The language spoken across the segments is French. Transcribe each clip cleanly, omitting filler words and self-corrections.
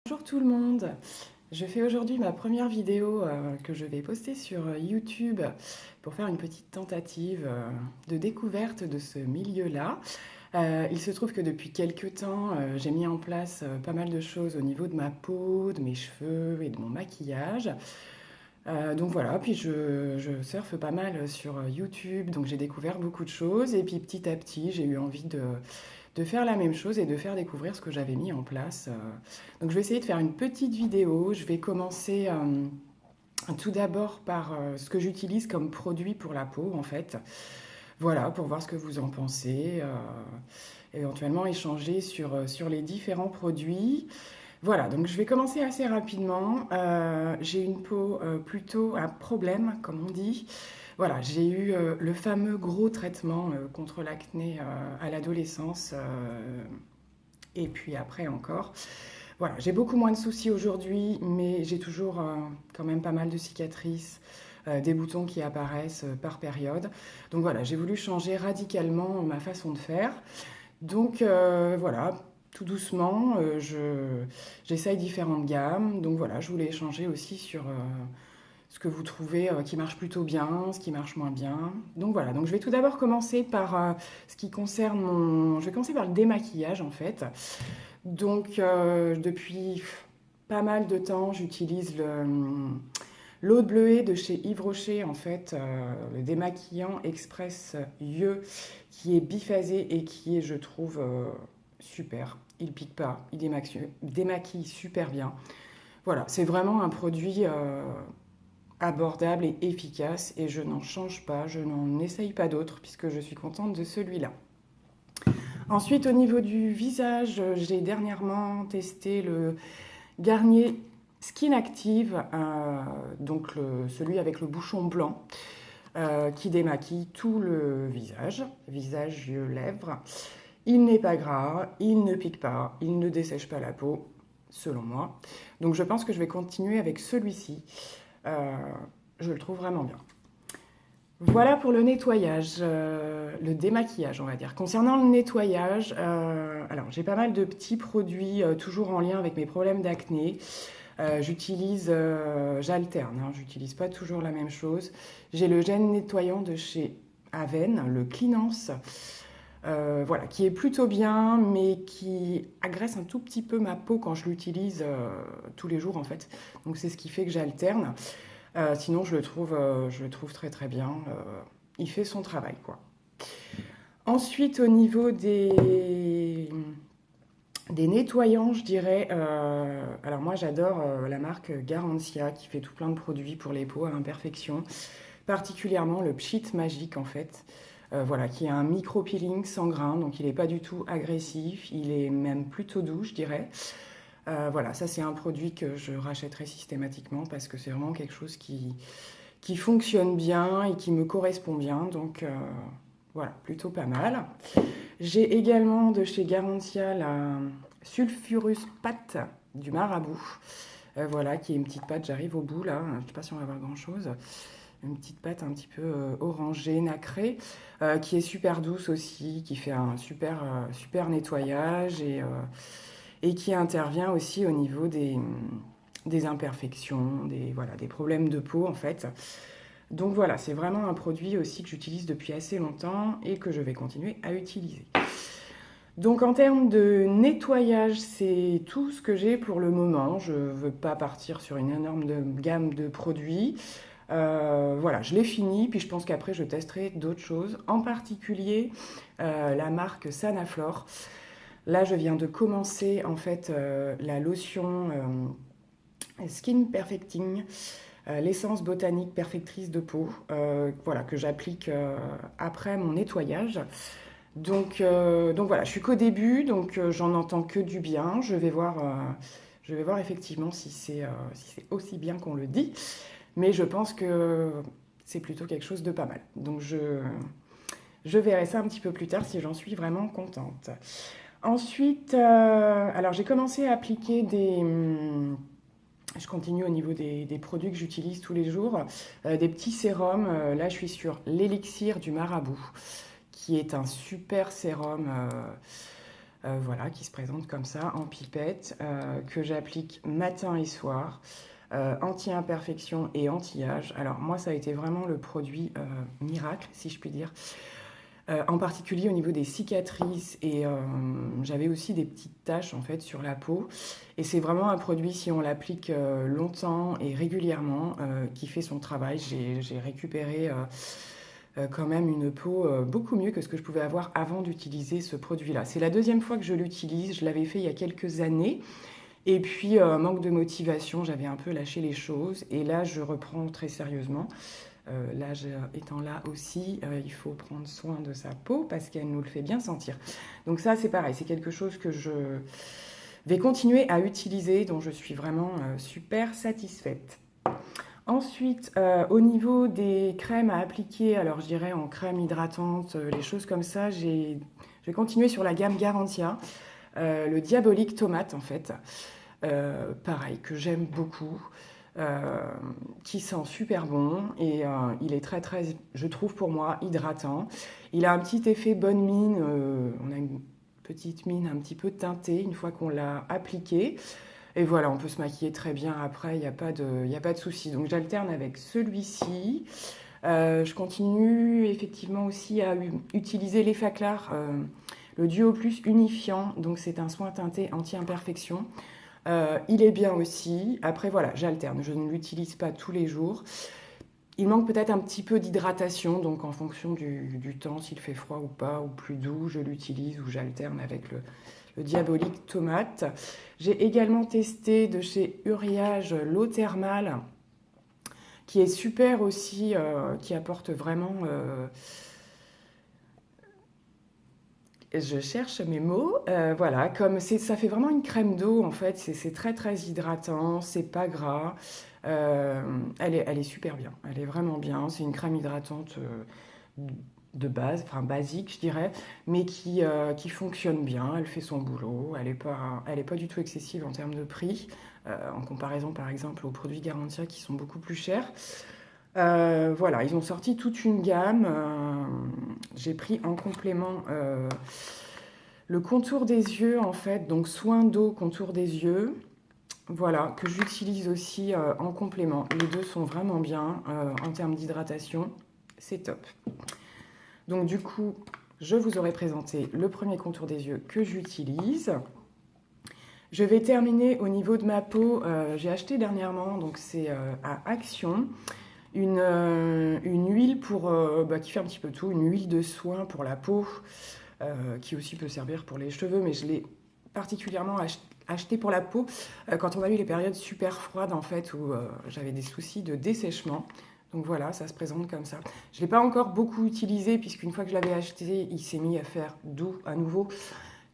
Bonjour tout le monde, je fais aujourd'hui ma première vidéo que je vais poster sur YouTube pour faire une petite tentative de découverte de ce milieu-là. Il se trouve que depuis quelques temps, j'ai mis en place pas mal de choses au niveau de ma peau, de mes cheveux et de mon maquillage. Donc voilà, puis je surfe pas mal sur YouTube, donc j'ai découvert beaucoup de choses et puis petit à petit j'ai eu envie de faire la même chose et de faire découvrir ce que j'avais mis en place. Donc je vais essayer de faire une petite vidéo. Je vais commencer tout d'abord par ce que j'utilise comme produit pour la peau en fait. Voilà, pour voir ce que vous en pensez. Éventuellement échanger sur les différents produits. Voilà, donc je vais commencer assez rapidement. J'ai une peau plutôt à problème, comme on dit. Voilà, j'ai eu le fameux gros traitement contre l'acné à l'adolescence et puis après encore. Voilà, j'ai beaucoup moins de soucis aujourd'hui, mais j'ai toujours quand même pas mal de cicatrices, des boutons qui apparaissent par période. Donc voilà, j'ai voulu changer radicalement ma façon de faire. Donc voilà, tout doucement, j'essaye différentes gammes. Donc voilà, je voulais échanger aussi sur ce que vous trouvez qui marche plutôt bien, ce qui marche moins bien. Donc voilà, donc je vais tout d'abord commencer par ce qui concerne mon... Je vais commencer par le démaquillage en fait. Donc depuis pas mal de temps, j'utilise l'eau de bleuet de chez Yves Rocher, en fait, le démaquillant Express Yeux, qui est biphasé et qui est, je trouve, super. Il pique pas, il démaquille super bien. Voilà, c'est vraiment un produit abordable et efficace et je n'en change pas, je n'en essaye pas d'autres puisque je suis contente de celui-là. Ensuite, au niveau du visage, j'ai dernièrement testé le Garnier Skin Active, donc celui avec le bouchon blanc, qui démaquille tout le visage, yeux, lèvres. Il n'est pas gras, il ne pique pas, il ne dessèche pas la peau, selon moi. Donc je pense que je vais continuer avec celui-ci. Je le trouve vraiment bien. Voilà pour le nettoyage, le démaquillage, on va dire. Concernant le nettoyage, alors j'ai pas mal de petits produits toujours en lien avec mes problèmes d'acné. J'alterne, hein, j'utilise pas toujours la même chose. J'ai le gel nettoyant de chez Aven, le Cleanance, voilà, qui est plutôt bien, mais qui agresse un tout petit peu ma peau quand je l'utilise tous les jours en fait. Donc c'est ce qui fait que j'alterne. Sinon, je le trouve très très bien. Il fait son travail, quoi. Ensuite, au niveau des nettoyants, je dirais. Alors moi, j'adore la marque Garantia qui fait tout plein de produits pour les peaux à imperfection, particulièrement le Pchit Magique en fait. Voilà, qui est un micro-peeling sans grain, donc il n'est pas du tout agressif, il est même plutôt doux, je dirais. Voilà, ça c'est un produit que je rachèterai systématiquement parce que c'est vraiment quelque chose qui fonctionne bien et qui me correspond bien. Donc voilà, plutôt pas mal. J'ai également de chez Garantia la Sulfurus Pâte du Marabout. Voilà, qui est une petite pâte, j'arrive au bout là, je ne sais pas si on va voir grand chose. Une petite pâte un petit peu orangée, nacrée, qui est super douce aussi, qui fait un super nettoyage et qui intervient aussi au niveau des imperfections, voilà, des problèmes de peau en fait. Donc voilà, c'est vraiment un produit aussi que j'utilise depuis assez longtemps et que je vais continuer à utiliser. Donc en termes de nettoyage, c'est tout ce que j'ai pour le moment. Je ne veux pas partir sur une énorme gamme de produits. Voilà, je l'ai fini, puis je pense qu'après je testerai d'autres choses, en particulier la marque Sanaflore. Là, je viens de commencer en fait la lotion Skin Perfecting, l'essence botanique perfectrice de peau, voilà, que j'applique après mon nettoyage. Donc voilà, je suis qu'au début, donc j'en entends que du bien. Je vais voir effectivement si c'est aussi bien qu'on le dit, mais je pense que c'est plutôt quelque chose de pas mal. Donc je verrai ça un petit peu plus tard si j'en suis vraiment contente. Ensuite, alors j'ai commencé à appliquer je continue au niveau des produits que j'utilise tous les jours, des petits sérums. Là, je suis sur l'élixir du Marabout, qui est un super sérum voilà, qui se présente comme ça en pipette, que j'applique matin et soir, anti-imperfection et anti-âge. Alors moi, ça a été vraiment le produit miracle, si je puis dire. En particulier au niveau des cicatrices et j'avais aussi des petites taches en fait sur la peau et c'est vraiment un produit si on l'applique longtemps et régulièrement qui fait son travail. J'ai récupéré quand même une peau beaucoup mieux que ce que je pouvais avoir avant d'utiliser ce produit-là. C'est la deuxième fois que je l'utilise, je l'avais fait il y a quelques années et puis manque de motivation, j'avais un peu lâché les choses et là je reprends très sérieusement. L'âge étant là aussi, il faut prendre soin de sa peau parce qu'elle nous le fait bien sentir. Donc ça, c'est pareil, c'est quelque chose que je vais continuer à utiliser, dont je suis vraiment super satisfaite. Ensuite, au niveau des crèmes à appliquer, alors je dirais en crème hydratante, les choses comme ça, je vais continuer sur la gamme Garantia, le Diabolique Tomate en fait. Pareil, que j'aime beaucoup. Qui sent super bon et il est très très, je trouve pour moi, hydratant. Il a un petit effet bonne mine, on a une petite mine un petit peu teintée une fois qu'on l'a appliqué. Et voilà, on peut se maquiller très bien après, il n'y a pas de souci. Donc j'alterne avec celui-ci. Je continue effectivement aussi à utiliser l'Effaclar, le Duo Plus unifiant. Donc c'est un soin teinté anti-imperfection. Il est bien aussi. Après, voilà, j'alterne. Je ne l'utilise pas tous les jours. Il manque peut-être un petit peu d'hydratation, donc en fonction du temps, s'il fait froid ou pas, ou plus doux, je l'utilise ou j'alterne avec le Diabolique Tomate. J'ai également testé de chez Uriage l'eau thermale, qui est super aussi, qui apporte vraiment... Je cherche mes mots. Voilà, comme ça fait vraiment une crème d'eau en fait. C'est très très hydratant, c'est pas gras. Elle est super bien. Elle est vraiment bien. C'est une crème hydratante de base, enfin basique je dirais, mais qui fonctionne bien. Elle fait son boulot. Elle est pas du tout excessive en termes de prix, en comparaison par exemple aux produits Garantia qui sont beaucoup plus chers. Voilà, ils ont sorti toute une gamme. J'ai pris en complément le contour des yeux, en fait, donc soin d'eau, contour des yeux. Voilà, que j'utilise aussi en complément. Les deux sont vraiment bien en termes d'hydratation. C'est top. Donc du coup, je vous aurais présenté le premier contour des yeux que j'utilise. Je vais terminer au niveau de ma peau. J'ai acheté dernièrement, donc c'est à Action. Une huile qui fait un petit peu tout, une huile de soin pour la peau, qui aussi peut servir pour les cheveux, mais je l'ai particulièrement acheté pour la peau quand on a eu les périodes super froides en fait, où j'avais des soucis de dessèchement. Donc voilà, ça se présente comme ça. Je ne l'ai pas encore beaucoup utilisé, puisqu'une fois que je l'avais acheté, il s'est mis à faire doux à nouveau.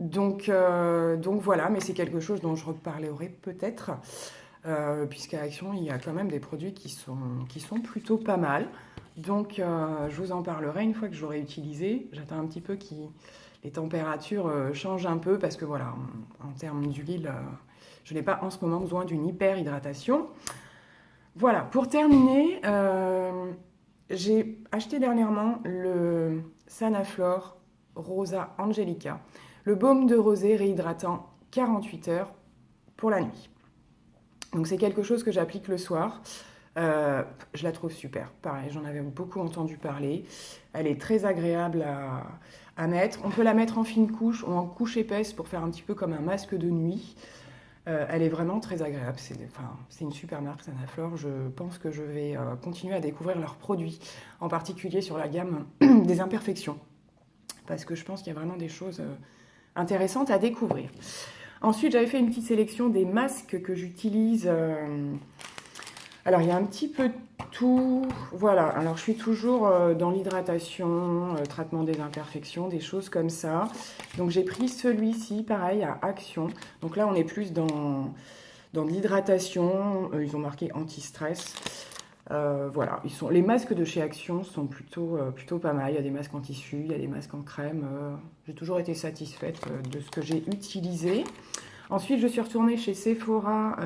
Donc voilà, mais c'est quelque chose dont je reparlerai peut-être. Puisqu'à Action, il y a quand même des produits qui sont plutôt pas mal. Donc, je vous en parlerai une fois que j'aurai utilisé. J'attends un petit peu que les températures changent un peu parce que voilà, en termes d'huile, je n'ai pas en ce moment besoin d'une hyper hydratation. Voilà, pour terminer, j'ai acheté dernièrement le Sanaflore Rosa Angelica, le baume de rosée réhydratant 48 heures pour la nuit. Donc c'est quelque chose que j'applique le soir. Je la trouve super. Pareil, j'en avais beaucoup entendu parler. Elle est très agréable à mettre. On peut la mettre en fine couche ou en couche épaisse pour faire un petit peu comme un masque de nuit. Elle est vraiment très agréable. C'est une super marque, Sanaflore. Je pense que je vais continuer à découvrir leurs produits, en particulier sur la gamme des imperfections, parce que je pense qu'il y a vraiment des choses intéressantes à découvrir. Ensuite, j'avais fait une petite sélection des masques que j'utilise. Alors, il y a un petit peu de tout. Voilà, alors je suis toujours dans l'hydratation, traitement des imperfections, des choses comme ça. Donc, j'ai pris celui-ci, pareil, à Action. Donc là, on est plus dans l'hydratation. Ils ont marqué anti-stress. Voilà, les masques de chez Action sont plutôt pas mal. Il y a des masques en tissu, il y a des masques en crème. J'ai toujours été satisfaite de ce que j'ai utilisé. Ensuite, je suis retournée chez Sephora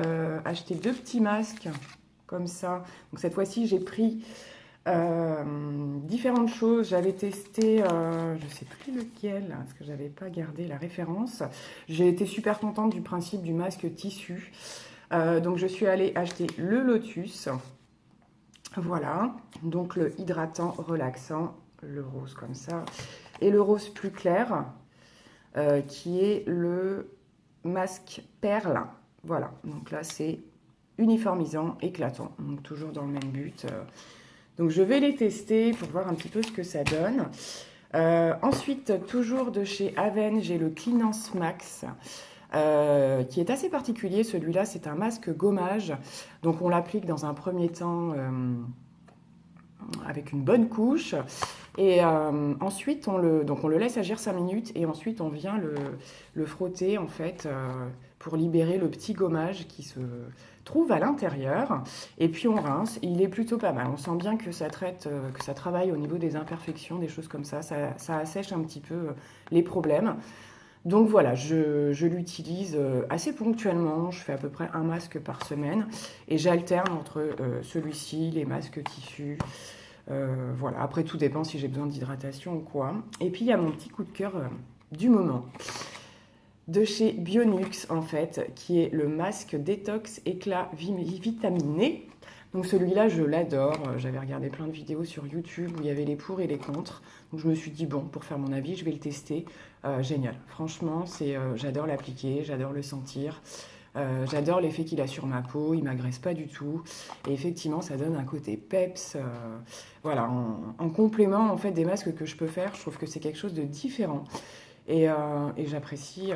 acheter 2 petits masques comme ça. Donc cette fois-ci, j'ai pris Différentes choses, j'avais testé, je ne sais plus lequel, parce que j'avais pas gardé la référence. J'ai été super contente du principe du masque tissu. Donc je suis allée acheter le Lotus. Voilà, donc le hydratant relaxant, le rose comme ça, et le rose plus clair, qui est le masque perle. Voilà, donc là c'est uniformisant, éclatant, donc toujours dans le même but. Donc je vais les tester pour voir un petit peu ce que ça donne. Ensuite, toujours de chez Aven, j'ai le Cleanance Max, qui est assez particulier. Celui-là, c'est un masque gommage. Donc on l'applique dans un premier temps avec une bonne couche. Et ensuite, on le laisse agir 5 minutes et ensuite on vient le frotter en fait pour libérer le petit gommage qui se trouve à l'intérieur. Et puis on rince. Il est plutôt pas mal. On sent bien que ça traite, que ça travaille au niveau des imperfections, des choses comme ça. Ça assèche un petit peu les problèmes. Donc voilà, je l'utilise assez ponctuellement. Je fais à peu près un masque par semaine et j'alterne entre celui-ci, les masques tissus. Voilà, après tout dépend si j'ai besoin d'hydratation ou quoi. Et puis il y a mon petit coup de cœur du moment de chez Bionux en fait, qui est le masque détox éclat vitaminé. Donc celui-là je l'adore, j'avais regardé plein de vidéos sur YouTube où il y avait les pour et les contre. Donc je me suis dit bon, pour faire mon avis je vais le tester. Génial, franchement j'adore l'appliquer, j'adore le sentir. J'adore l'effet qu'il a sur ma peau, il m'agresse pas du tout. Et effectivement, ça donne un côté peps. Voilà, en complément en fait des masques que je peux faire, je trouve que c'est quelque chose de différent. Et j'apprécie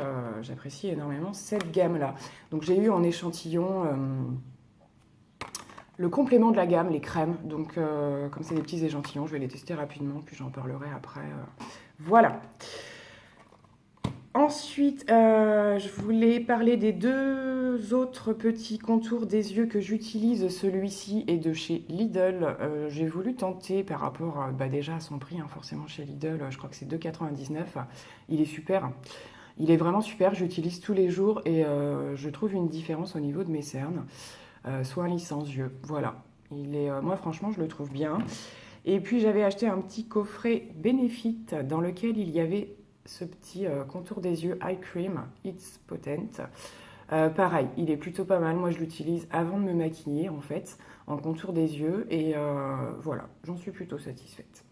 énormément cette gamme-là. Donc j'ai eu en échantillon le complément de la gamme, les crèmes. Donc comme c'est des petits échantillons, je vais les tester rapidement, puis j'en parlerai après. Voilà. Ensuite, je voulais parler des deux autres petits contours des yeux que j'utilise. Celui-ci est de chez Lidl. J'ai voulu tenter par rapport déjà à son prix, hein, forcément chez Lidl, je crois que c'est 2,99 €. Il est super. Il est vraiment super, j'utilise tous les jours et je trouve une différence au niveau de mes cernes. Soin lissance yeux, voilà. Moi franchement, je le trouve bien. Et puis j'avais acheté un petit coffret Benefit dans lequel il y avait ce petit contour des yeux Eye Cream, It's Potent. Pareil, il est plutôt pas mal. Moi, je l'utilise avant de me maquiller, en fait, en contour des yeux. Et voilà, j'en suis plutôt satisfaite.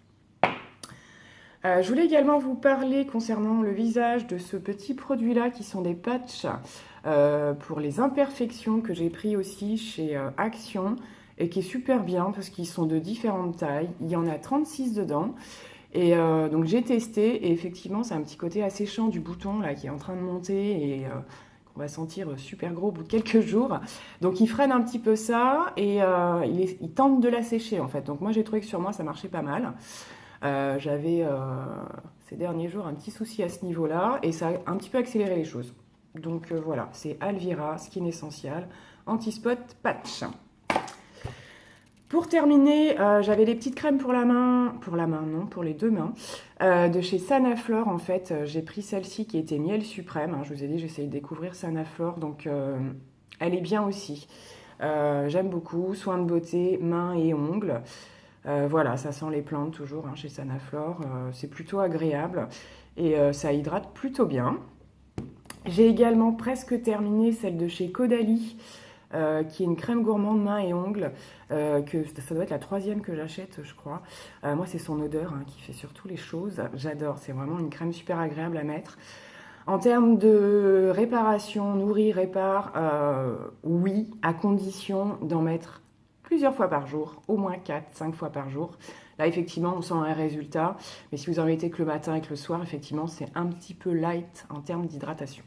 Je voulais également vous parler concernant le visage de ce petit produit-là, qui sont des patchs pour les imperfections que j'ai pris aussi chez Action et qui est super bien parce qu'ils sont de différentes tailles. Il y en a 36 dedans. Et donc j'ai testé et effectivement c'est un petit côté asséchant du bouton là qui est en train de monter et qu'on va sentir super gros au bout de quelques jours. Donc il freine un petit peu ça et il tente de l'assécher en fait. Donc moi j'ai trouvé que sur moi ça marchait pas mal. J'avais ces derniers jours un petit souci à ce niveau-là et ça a un petit peu accéléré les choses. Donc voilà, c'est Alvira Skin Essential Anti-Spot Patch. Pour terminer, j'avais les petites crèmes pour pour les deux mains, de chez Sanaflore en fait. J'ai pris celle-ci qui était miel suprême, hein, je vous ai dit j'essaye de découvrir Sanaflore, donc elle est bien aussi. J'aime beaucoup, soin de beauté, mains et ongles. Voilà, ça sent les plantes toujours hein, chez Sanaflore, c'est plutôt agréable et ça hydrate plutôt bien. J'ai également presque terminé celle de chez Caudalie, qui est une crème gourmande mains et ongles, que ça doit être la 3e que j'achète, je crois. Moi, c'est son odeur hein, qui fait surtout les choses. J'adore, c'est vraiment une crème super agréable à mettre. En termes de réparation, nourrit, répare, oui, à condition d'en mettre plusieurs fois par jour, au moins 4-5 fois par jour. Là, effectivement, on sent un résultat, mais si vous en mettez que le matin et que le soir, effectivement, c'est un petit peu light en termes d'hydratation.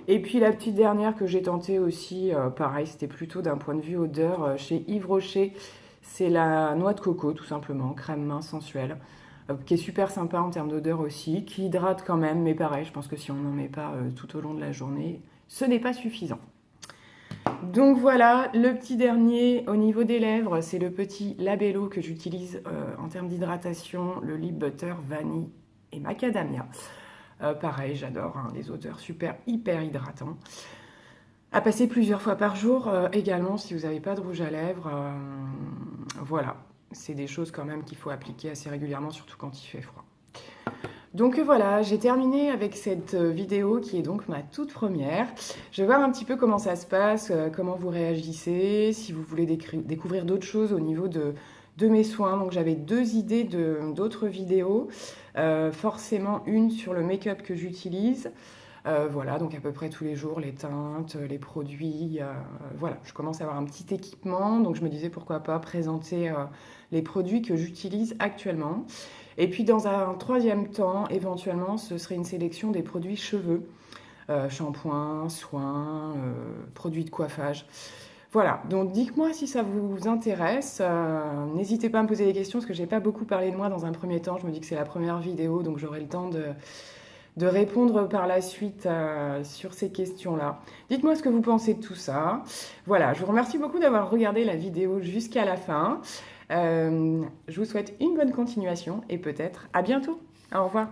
Et puis la petite dernière que j'ai tentée aussi, pareil, c'était plutôt d'un point de vue odeur, chez Yves Rocher, c'est la noix de coco tout simplement, crème main sensuelle, qui est super sympa en termes d'odeur aussi, qui hydrate quand même, mais pareil, je pense que si on n'en met pas tout au long de la journée, ce n'est pas suffisant. Donc voilà, le petit dernier au niveau des lèvres, c'est le petit Labello que j'utilise en termes d'hydratation, le Lip Butter Vanille et Macadamia. Pareil, j'adore, hein, des odeurs super, hyper hydratants. À passer plusieurs fois par jour également si vous n'avez pas de rouge à lèvres. Voilà, c'est des choses quand même qu'il faut appliquer assez régulièrement, surtout quand il fait froid. Donc voilà, j'ai terminé avec cette vidéo qui est donc ma toute première. Je vais voir un petit peu comment ça se passe, comment vous réagissez, si vous voulez découvrir d'autres choses au niveau de mes soins. Donc j'avais 2 idées d'autres vidéos. Forcément une sur le make-up que j'utilise. Voilà, donc à peu près tous les jours, les teintes, les produits. Voilà, je commence à avoir un petit équipement, donc je me disais pourquoi pas présenter les produits que j'utilise actuellement. Et puis dans un troisième temps, éventuellement, ce serait une sélection des produits cheveux, shampoing, soins, produits de coiffage. Voilà, donc dites-moi si ça vous intéresse. N'hésitez pas à me poser des questions parce que j'ai pas beaucoup parlé de moi dans un premier temps. Je me dis que c'est la première vidéo, donc j'aurai le temps de répondre par la suite sur ces questions-là. Dites-moi ce que vous pensez de tout ça. Voilà, je vous remercie beaucoup d'avoir regardé la vidéo jusqu'à la fin. Je vous souhaite une bonne continuation et peut-être à bientôt. Au revoir.